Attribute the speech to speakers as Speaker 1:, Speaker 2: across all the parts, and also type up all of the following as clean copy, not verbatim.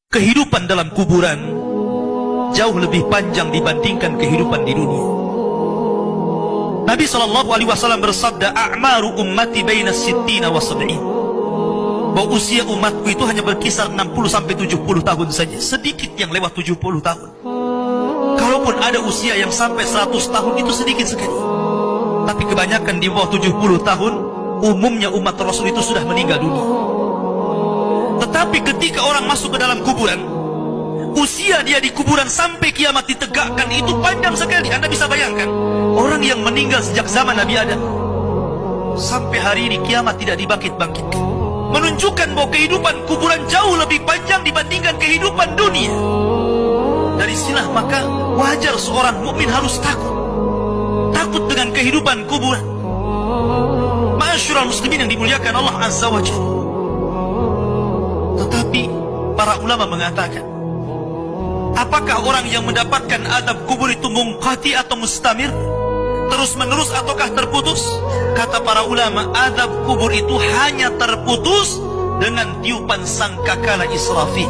Speaker 1: kehidupan dalam kuburan jauh lebih panjang dibandingkan kehidupan di dunia. Nabi SAW bersabda, "A'maru ummati baina sittina wa sab'in." Bahwa usia umatku itu hanya berkisar 60 sampai 70 tahun saja. Sedikit yang lewat 70 tahun. Kalaupun ada usia yang sampai 100 tahun itu sedikit sekali. Tapi kebanyakan di bawah 70 tahun, umumnya umat Rasul itu sudah meninggal dunia. Tetapi ketika orang masuk ke dalam kuburan, usia dia di kuburan sampai kiamat ditegakkan itu panjang sekali. Anda bisa bayangkan, orang yang meninggal sejak zaman Nabi Adam sampai hari ini kiamat tidak dibangkit-bangkitkan, menunjukkan bahwa kehidupan kuburan jauh lebih panjang dibandingkan kehidupan dunia. Dari sinilah maka wajar seorang mukmin harus takut dengan kehidupan kuburan. Ma'asyiral muslimin yang dimuliakan Allah Azza wa Jalla. Tetapi para ulama mengatakan, apakah orang yang mendapatkan azab kubur itu munqati atau mustamir, terus menerus ataukah terputus? Kata para ulama, azab kubur itu hanya terputus dengan tiupan sangkakala Israfil.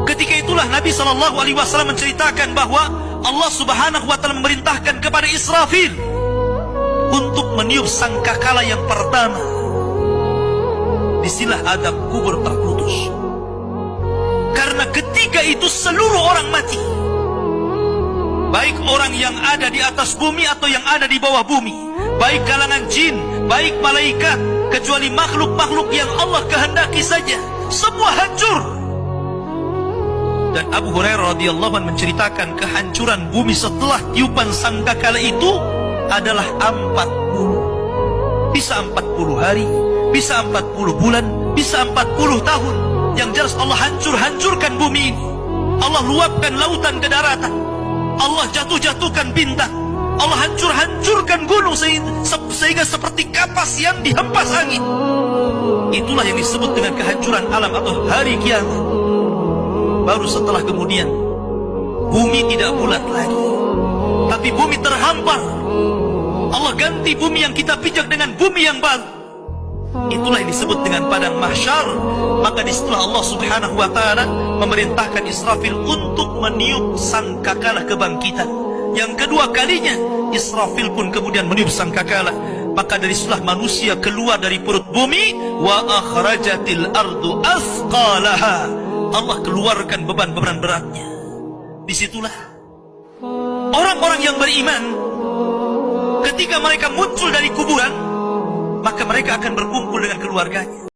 Speaker 1: Ketika itulah Nabi SAW menceritakan bahwa Allah Subhanahu wa Ta'ala memerintahkan kepada Israfil untuk meniup sangkakala yang pertama. Disinilah azab kubur terputus. Karena ketika itu seluruh orang mati, baik orang yang ada di atas bumi atau yang ada di bawah bumi, baik kalangan jin, baik malaikat, kecuali makhluk-makhluk yang Allah kehendaki saja, semua hancur. Dan Abu Hurairah radhiyallahu anhu menceritakan kehancuran bumi setelah tiupan sangkakala itu adalah 40. Bisa 40 hari, bisa 40 bulan, bisa 40 tahun. Yang jelas Allah hancurkan bumi ini. Allah luapkan lautan ke daratan. Allah jatuhkan bintang. Allah hancurkan gunung sehingga seperti kapas yang dihempas angin. Itulah yang disebut dengan kehancuran alam atau hari kiamat. Baru setelah kemudian bumi tidak bulat lagi, tapi bumi terhampar. Allah ganti bumi yang kita pijak dengan bumi yang baru. Itulah yang disebut dengan padang mahsyar. Maka disitulah Allah Subhanahu wa Ta'ala memerintahkan Israfil untuk meniup sangkakala kebangkitan. Yang kedua kalinya Israfil pun kemudian meniup sangkakala. Maka dari situlah manusia keluar dari perut bumi. Wa akhrajatil ardu athqalaha. Allah keluarkan beban-beban beratnya. Disitulah orang-orang yang beriman, ketika mereka muncul dari kuburan, maka mereka akan berkumpul dengan keluarganya.